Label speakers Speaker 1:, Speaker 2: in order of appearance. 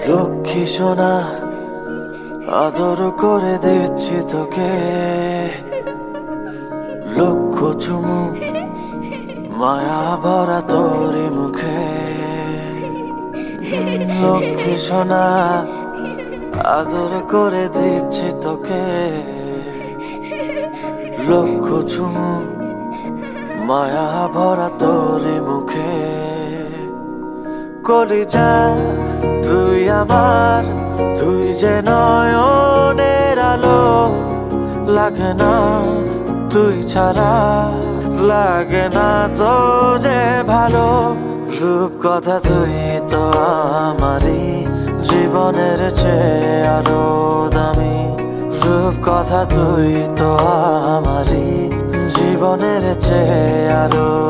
Speaker 1: লক্ষ্মী সোনা আদর করে দিচ্ছি তোকে, লক্ষ চুমু মায়া ভরা তোরি মুখে। লক্ষ্মী সোনা আদর করে দিচ্ছি তোকে, লক্ষ চুমু মায়া ভরা তোরি মুখে। কলিজা তুই আমার, তুই যে নয়নের আলো, লাগে না তুই ছাড়া, লাগে না তো যে ভালো। রূপ কথা তুই তো আমারই জীবনের চেয়ে আরো দামি, রূপ কথা তুই তো আমারই জীবনের চেয়ে আরো